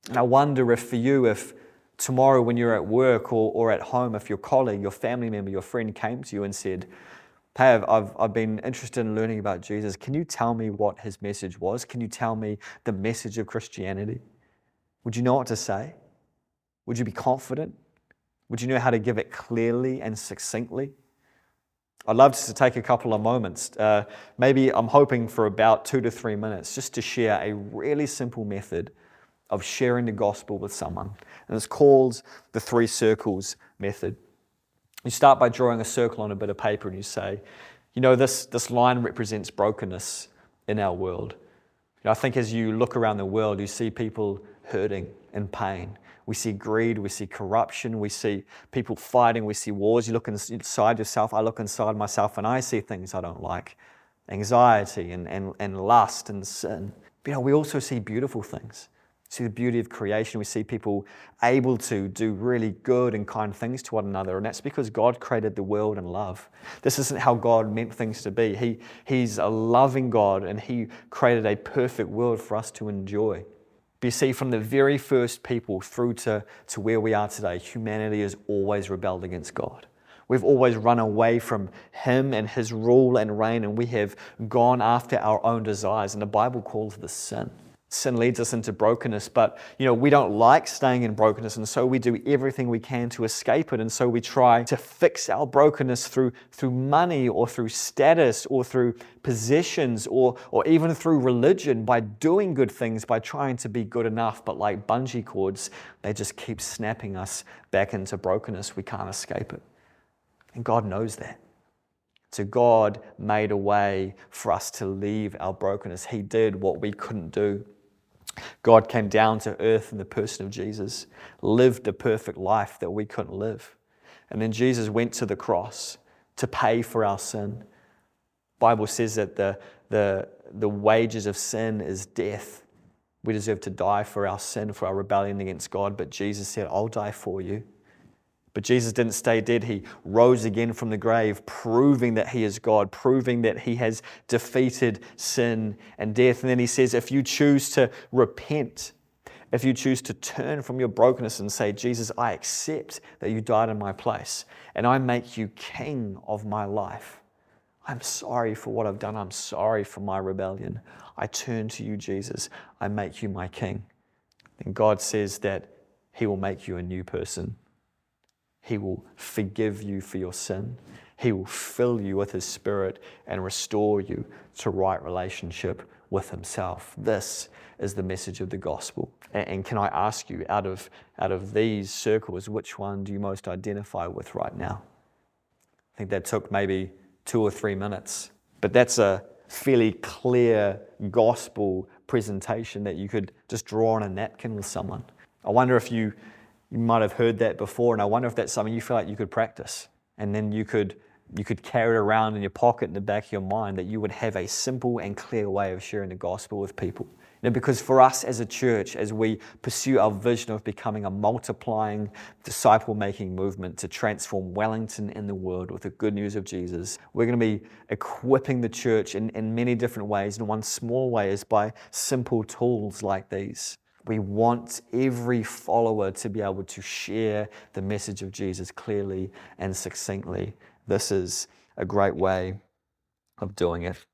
And I wonder if for you, if tomorrow when you're at work or at home, if your colleague, your family member, your friend came to you and said, "Hey, I've been interested in learning about Jesus. Can you tell me what his message was? Can you tell me the message of Christianity?" Would you know what to say? Would you be confident? Would you know how to give it clearly and succinctly? I'd love to take a couple of moments. Maybe I'm hoping for about 2 to 3 minutes just to share a really simple method of sharing the gospel with someone. And it's called the 3 circles method. You start by drawing a circle on a bit of paper and you say, this line represents brokenness in our world. I think as you look around the world, you see people hurting in pain. We see greed, we see corruption, we see people fighting, we see wars. You look inside yourself, I look inside myself and I see things I don't like. Anxiety and lust and sin. But we also see beautiful things. We see the beauty of creation. We see people able to do really good and kind things to one another. And that's because God created the world in love. This isn't how God meant things to be. He's a loving God and He created a perfect world for us to enjoy. But you see, from the very first people through to where we are today, humanity has always rebelled against God. We've always run away from Him and His rule and reign, and we have gone after our own desires, and the Bible calls this sin. Sin leads us into brokenness, but we don't like staying in brokenness, and so we do everything we can to escape it, and so we try to fix our brokenness through money or through status or through possessions or even through religion, by doing good things, by trying to be good enough. But like bungee cords, they just keep snapping us back into brokenness. We can't escape it. And God knows that. So God made a way for us to leave our brokenness. He did what we couldn't do. God came down to earth in the person of Jesus, lived a perfect life that we couldn't live. And then Jesus went to the cross to pay for our sin. The Bible says that the wages of sin is death. We deserve to die for our sin, for our rebellion against God. But Jesus said, "I'll die for you." But Jesus didn't stay dead. He rose again from the grave, proving that He is God, proving that He has defeated sin and death. And then He says, if you choose to repent, if you choose to turn from your brokenness and say, "Jesus, I accept that you died in my place, and I make you king of my life. I'm sorry for what I've done. I'm sorry for my rebellion. I turn to you, Jesus. I make you my king." Then God says that He will make you a new person. He will forgive you for your sin. He will fill you with His Spirit and restore you to right relationship with Himself. This is the message of the gospel. And can I ask you, out of these circles, which one do you most identify with right now? I think that took maybe 2 or 3 minutes. But that's a fairly clear gospel presentation that you could just draw on a napkin with someone. I wonder if you might have heard that before, and I wonder if that's something you feel like you could practice. And then you could carry it around in your pocket in the back of your mind, that you would have a simple and clear way of sharing the gospel with people. Because for us as a church, as we pursue our vision of becoming a multiplying, disciple-making movement to transform Wellington and the world with the good news of Jesus, we're going to be equipping the church in many different ways. And one small way is by simple tools like these. We want every follower to be able to share the message of Jesus clearly and succinctly. This is a great way of doing it.